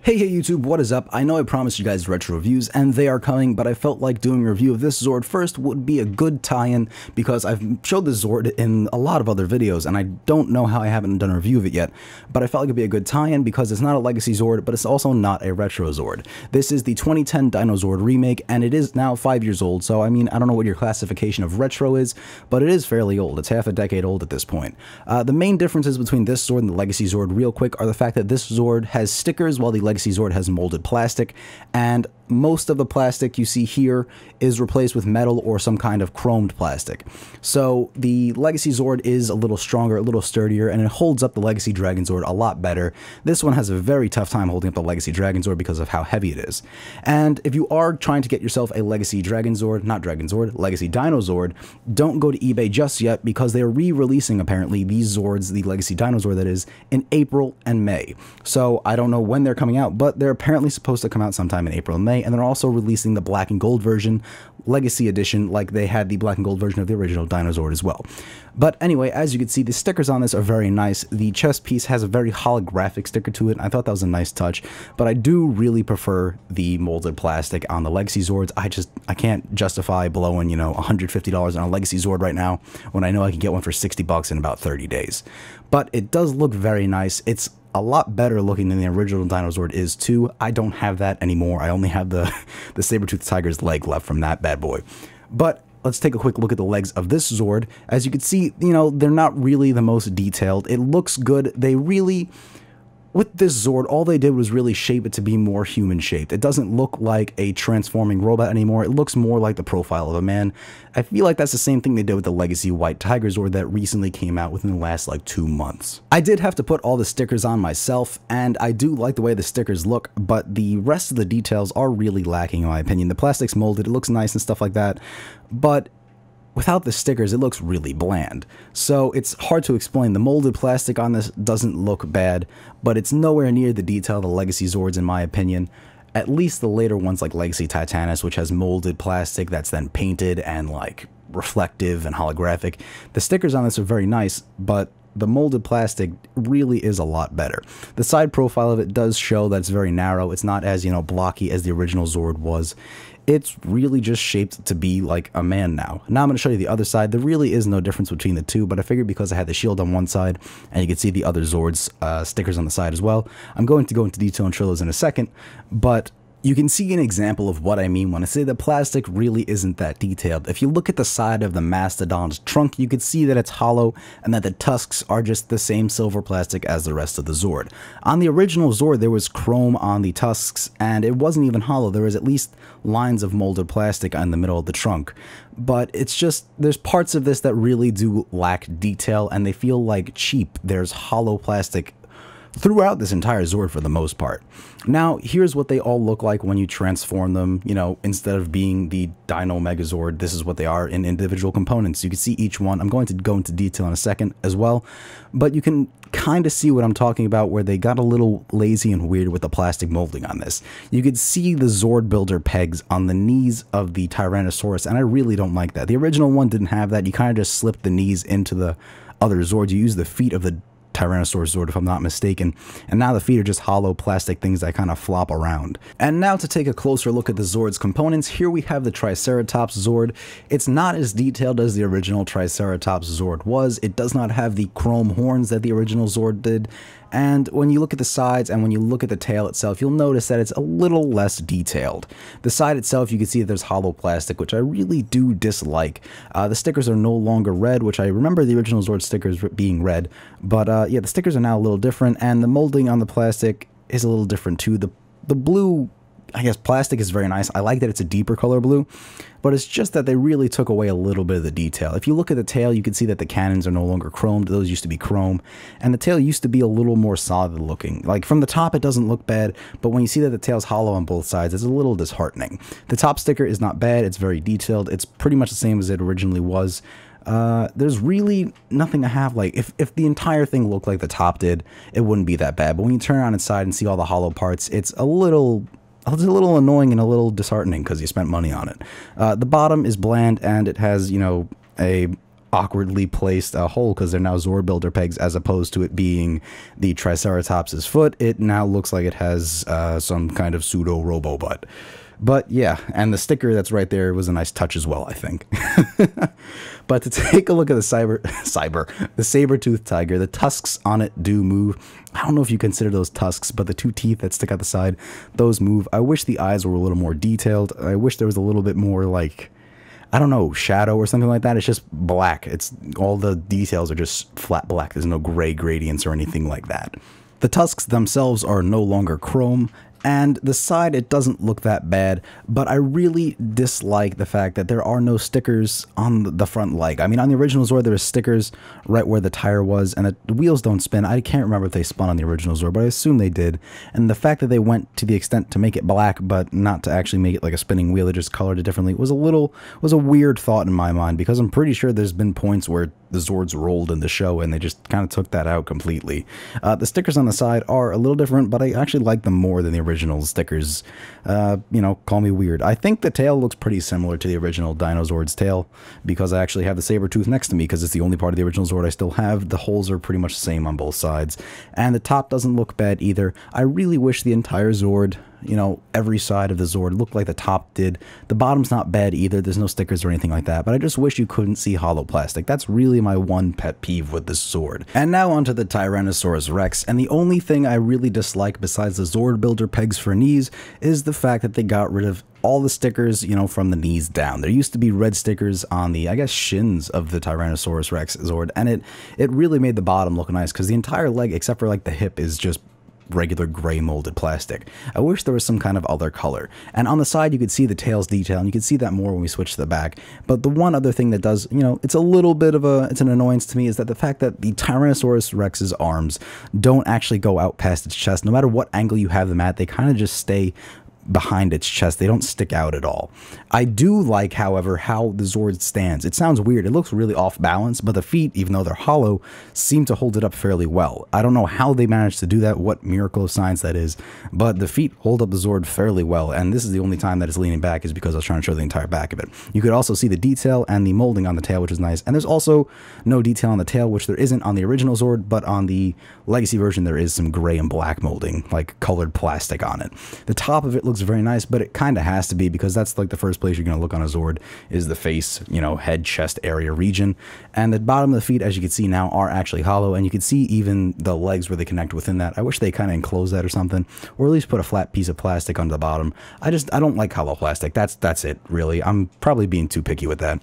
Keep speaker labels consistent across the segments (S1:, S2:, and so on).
S1: Hey YouTube, what is up? I know I promised you guys retro reviews, and they are coming, but I felt like doing a review of this Zord first would be a good tie-in, because I've showed this Zord in a lot of other videos, and I don't know how I haven't done a review of it yet, but I felt like it'd be a good tie-in because it's not a Legacy Zord, but it's also not a retro Zord. This is the 2010 DinoZord remake, and it is now 5 years old, so I mean, I don't know what your classification of retro is, but it is fairly old. It's half a decade old at this point. The main differences between this Zord and the Legacy Zord real quick are the fact that this Zord has stickers while the Legacy Zord has molded plastic, and most of the plastic you see here is replaced with metal or some kind of chromed plastic. So the Legacy Zord is a little stronger, a little sturdier, and it holds up the Legacy Dragon Zord a lot better. This one has a very tough time holding up the Legacy Dragon Zord because of how heavy it is. And if you are trying to get yourself a Legacy Dragon Zord, not Dragon Zord, Legacy DinoZord, don't go to eBay just yet because they are re-releasing apparently these Zords, the Legacy DinoZord that is, in April and May. So I don't know when they're coming out, but they're apparently supposed to come out sometime in April and May. And they're also releasing the black and gold version, Legacy Edition, like they had the black and gold version of the original DinoZord as well. But anyway, as you can see, the stickers on this are very nice. The chest piece has a very holographic sticker to it. I thought that was a nice touch, but I do really prefer the molded plastic on the Legacy Zords. I can't justify blowing, you know, $150 on a Legacy Zord right now when I know I can get one for 60 bucks in about 30 days. But it does look very nice. It's a lot better looking than the original DinoZord is too. I don't have that anymore. I only have the saber-toothed tiger's leg left from that bad boy. But let's take a quick look at the legs of this Zord. As you can see, you know, they're not really the most detailed. It looks good. With this Zord, all they did was really shape it to be more human-shaped. It doesn't look like a transforming robot anymore. It looks more like the profile of a man. I feel like that's the same thing they did with the Legacy White Tiger Zord that recently came out within the last, like, 2 months. I did have to put all the stickers on myself, and I do like the way the stickers look, but the rest of the details are really lacking, in my opinion. The plastic's molded, it looks nice and stuff like that, but without the stickers, it looks really bland. So it's hard to explain. The molded plastic on this doesn't look bad, but it's nowhere near the detail of the Legacy Zords in my opinion. At least the later ones like Legacy Titanus, which has molded plastic that's then painted and like reflective and holographic. The stickers on this are very nice, but the molded plastic really is a lot better. The side profile of it does show that it's very narrow. It's not as, you know, blocky as the original Zord was. It's really just shaped to be like a man now. Now I'm going to show you the other side. There really is no difference between the two, but I figured because I had the shield on one side, and you can see the other Zord's stickers on the side as well. I'm going to go into detail and show those in a second, but you can see an example of what I mean when I say the plastic really isn't that detailed. If you look at the side of the Mastodon's trunk, you can see that it's hollow and that the tusks are just the same silver plastic as the rest of the Zord. On the original Zord, there was chrome on the tusks, and it wasn't even hollow. There was at least lines of molded plastic in the middle of the trunk. But it's just, there's parts of this that really do lack detail, and they feel like cheap. There's hollow plastic throughout this entire Zord for the most part. Now, here's what they all look like when you transform them. You know, instead of being the Dino Megazord, this is what they are in individual components. You can see each one. I'm going to go into detail in a second as well, but you can kind of see what I'm talking about, where they got a little lazy and weird with the plastic molding on this. You could see the Zord builder pegs on the knees of the Tyrannosaurus, and I really don't like that. The original one didn't have that. You kind of just slipped the knees into the other Zords. You use the feet of the Tyrannosaurus Zord, if I'm not mistaken, and now the feet are just hollow plastic things that kind of flop around. And now to take a closer look at the Zord's components, here we have the Triceratops Zord. It's not as detailed as the original Triceratops Zord was. It does not have the chrome horns that the original Zord did, and when you look at the sides and when you look at the tail itself, you'll notice that it's a little less detailed. The side itself, you can see that there's hollow plastic, which I really do dislike. The stickers are no longer red, which I remember the original Zord stickers being red, but yeah, the stickers are now a little different, and the molding on the plastic is a little different too. The blue, I guess, plastic is very nice. I like that it's a deeper color blue, but it's just that they really took away a little bit of the detail. If you look at the tail, you can see that the cannons are no longer chromed. Those used to be chrome, and the tail used to be a little more solid looking. Like from the top, it doesn't look bad, but when you see that the tail's hollow on both sides, it's a little disheartening. The top sticker is not bad. It's very detailed. It's pretty much the same as it originally was. There's really nothing to have. Like, if the entire thing looked like the top did, it wouldn't be that bad. But when you turn around inside and see all the hollow parts, it's a little annoying and a little disheartening because you spent money on it. The bottom is bland, and it has, you know, a awkwardly placed hole because they're now Zord builder pegs, as opposed to it being the Triceratops's foot. It now looks like it has some kind of pseudo robo butt. But yeah, and the sticker that's right there was a nice touch as well, I think. But to take a look at the saber-toothed tiger, the tusks on it do move. I don't know if you consider those tusks, but the two teeth that stick out the side, those move. I wish the eyes were a little more detailed. I wish there was a little bit more, like, I don't know, shadow or something like that. It's just black. It's all the details are just flat black. There's no gray gradients or anything like that. The tusks themselves are no longer chrome, and the side, it doesn't look that bad, but I really dislike the fact that there are no stickers on the front leg. I mean, on the original Zord, there were stickers right where the tire was, and the wheels don't spin. I can't remember if they spun on the original Zord, but I assume they did. And the fact that they went to the extent to make it black, but not to actually make it like a spinning wheel, they just colored it differently, was a weird thought in my mind, because I'm pretty sure there's been points where the Zords rolled in the show, and they just kind of took that out completely. The stickers on the side are a little different, but I actually like them more than the original stickers. You know, call me weird. I think the tail looks pretty similar to the original DinoZord's tail, because I actually have the saber tooth next to me, because it's the only part of the original Zord I still have. The holes are pretty much the same on both sides, and the top doesn't look bad either. I really wish the entire Zord, you know, every side of the Zord looked like the top did. The bottom's not bad either. There's no stickers or anything like that, but I just wish you couldn't see hollow plastic. That's really my one pet peeve with this Zord. And now onto the Tyrannosaurus Rex, and the only thing I really dislike besides the Zord builder pegs for knees is the fact that they got rid of all the stickers, you know, from the knees down. There used to be red stickers on the, I guess, shins of the Tyrannosaurus Rex Zord, and it really made the bottom look nice, because the entire leg, except for like the hip, is just regular gray molded plastic. I wish there was some kind of other color. And on the side, you could see the tails detail, and you could see that more when we switch to the back. But the one other thing that does, you know, it's a little bit of it's an annoyance to me, is that the fact that the Tyrannosaurus Rex's arms don't actually go out past its chest. No matter what angle you have them at, they kind of just stay behind its chest. They don't stick out at all. I do like, however, how the Zord stands. It sounds weird. It looks really off balance, but the feet, even though they're hollow, seem to hold it up fairly well. I don't know how they managed to do that, what miracle of science that is, but the feet hold up the Zord fairly well, and this is the only time that it's leaning back, is because I was trying to show the entire back of it. You could also see the detail and the molding on the tail, which is nice, and there's also no detail on the tail, which there isn't on the original Zord, but on the Legacy version there is some gray and black molding, like colored plastic on it. The top of it looks very nice, but it kind of has to be, because that's like the first place you're going to look on a Zord, is the face, you know, head, chest area region. And the bottom of the feet, as you can see now, are actually hollow, and you can see even the legs where they connect within that. I wish they kind of enclose that or something, or at least put a flat piece of plastic on the bottom. I don't like hollow plastic. That's it, really. I'm probably being too picky with that.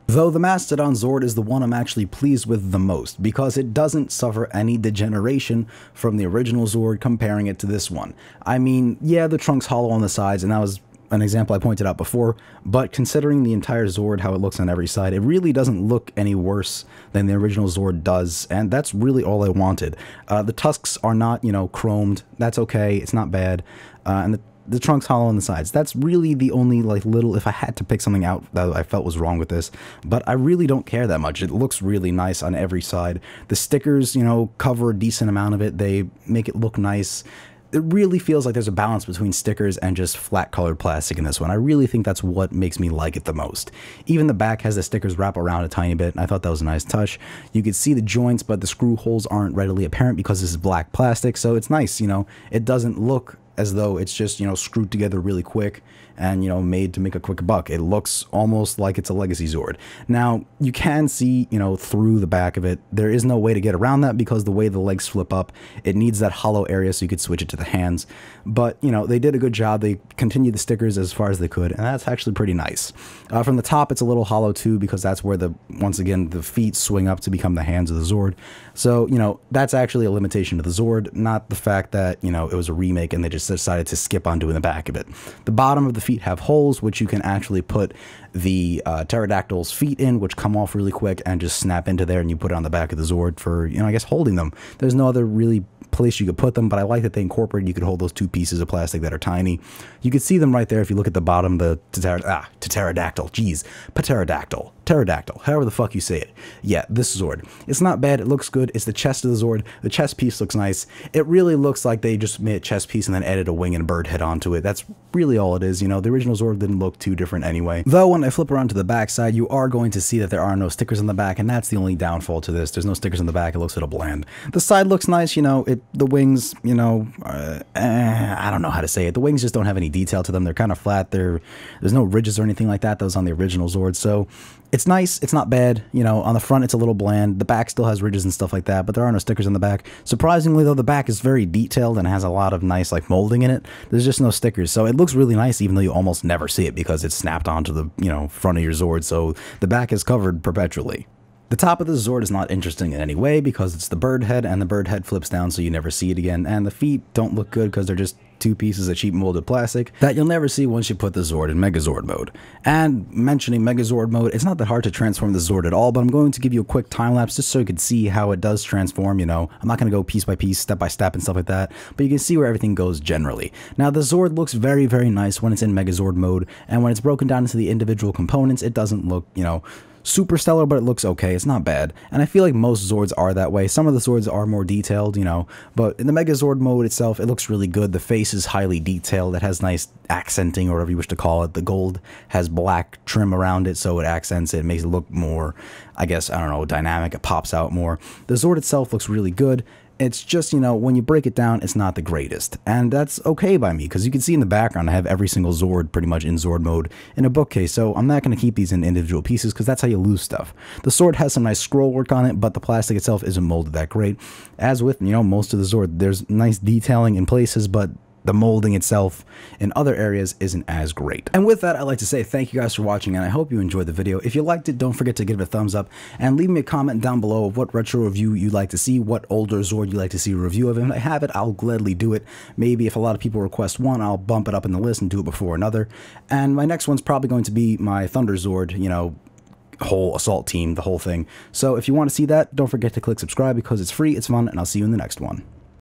S1: Though the Mastodon Zord is the one I'm actually pleased with the most, because it doesn't suffer any degeneration from the original Zord comparing it to this one. I mean, yeah, the trunk's hollow on the sides, and that was an example I pointed out before, but considering the entire Zord, how it looks on every side, it really doesn't look any worse than the original Zord does, and that's really all I wanted. The tusks are not, you know, chromed. That's okay. It's not bad. And the trunk's hollow on the sides. That's really the only, like, little, if I had to pick something out that I felt was wrong with this, but I really don't care that much. It looks really nice on every side. The stickers, you know, cover a decent amount of it. They make it look nice. It really feels like there's a balance between stickers and just flat colored plastic in this one. I really think that's what makes me like it the most. Even the back has the stickers wrap around a tiny bit, and I thought that was a nice touch. You could see the joints, but the screw holes aren't readily apparent because this is black plastic, so it's nice, you know. It doesn't look as though it's just, you know, screwed together really quick and, you know, made to make a quick buck. It looks almost like it's a Legacy Zord. Now, you can see, you know, through the back of it. There is no way to get around that because the way the legs flip up, it needs that hollow area so you could switch it to the hands. But, you know, they did a good job. They continued the stickers as far as they could, and that's actually pretty nice. From the top, it's a little hollow too, because that's where once again, the feet swing up to become the hands of the Zord. So, you know, that's actually a limitation to the Zord, not the fact that, you know, it was a remake and they just decided to skip on doing the back of it. The bottom of the feet have holes, which you can actually put the pterodactyl's feet in, which come off really quick and just snap into there, and you put it on the back of the Zord for, you know, I guess holding them. There's no other really place you could put them, but I like that they incorporated, you could hold those two pieces of plastic that are tiny. You could see them right there if you look at the bottom, the pterodactyl, Pterodactyl, however the fuck you say it. Yeah, this Zord. It's not bad, it looks good, it's the chest of the Zord, the chest piece looks nice. It really looks like they just made a chest piece and then added a wing and a bird head onto it. That's really all it is, you know, the original Zord didn't look too different anyway. Though when I flip around to the back side, you are going to see that there are no stickers on the back, and that's the only downfall to this. There's no stickers on the back, it looks a little bland. The side looks nice, you know, the wings, you know, I don't know how to say it. The wings just don't have any detail to them. They're kind of flat. There's no ridges or anything like that. That was on the original Zord, so it's nice, it's not bad, you know, on the front it's a little bland, the back still has ridges and stuff like that, but there are no stickers on the back. Surprisingly though, the back is very detailed and has a lot of nice like molding in it. There's just no stickers, so it looks really nice even though you almost never see it because it's snapped onto the, you know, front of your Zord, so the back is covered perpetually. The top of the Zord is not interesting in any way because it's the bird head, and the bird head flips down so you never see it again, and the feet don't look good because they're just two pieces of cheap molded plastic that you'll never see once you put the Zord in Megazord mode. And mentioning Megazord mode, it's not that hard to transform the Zord at all, but I'm going to give you a quick time lapse just so you can see how it does transform, you know. I'm not going to go piece by piece, step by step and stuff like that, but you can see where everything goes generally. Now the Zord looks very, very nice when it's in Megazord mode, and when it's broken down into the individual components, it doesn't look, you know, super stellar, but it looks okay. It's not bad. And I feel like most Zords are that way. Some of the Zords are more detailed, you know, but in the Megazord mode itself, it looks really good. The face is highly detailed. It has nice accenting, or whatever you wish to call it. The gold has black trim around it, so it accents it, makes it look more, I guess, I don't know, dynamic. It pops out more. The Zord itself looks really good. It's just, you know, when you break it down, it's not the greatest. And that's okay by me, because you can see in the background, I have every single Zord pretty much in Zord mode in a bookcase, so I'm not going to keep these in individual pieces, because that's how you lose stuff. The Zord has some nice scroll work on it, but the plastic itself isn't molded that great. As with, you know, most of the Zord, there's nice detailing in places, but the molding itself in other areas isn't as great. And with that, I'd like to say thank you guys for watching, and I hope you enjoyed the video. If you liked it, don't forget to give it a thumbs up, and leave me a comment down below of what retro review you'd like to see, what older Zord you'd like to see a review of. And if I have it, I'll gladly do it. Maybe if a lot of people request one, I'll bump it up in the list and do it before another. And my next one's probably going to be my Thunder Zord, you know, whole assault team, the whole thing. So if you want to see that, don't forget to click subscribe because it's free, it's fun, and I'll see you in the next one.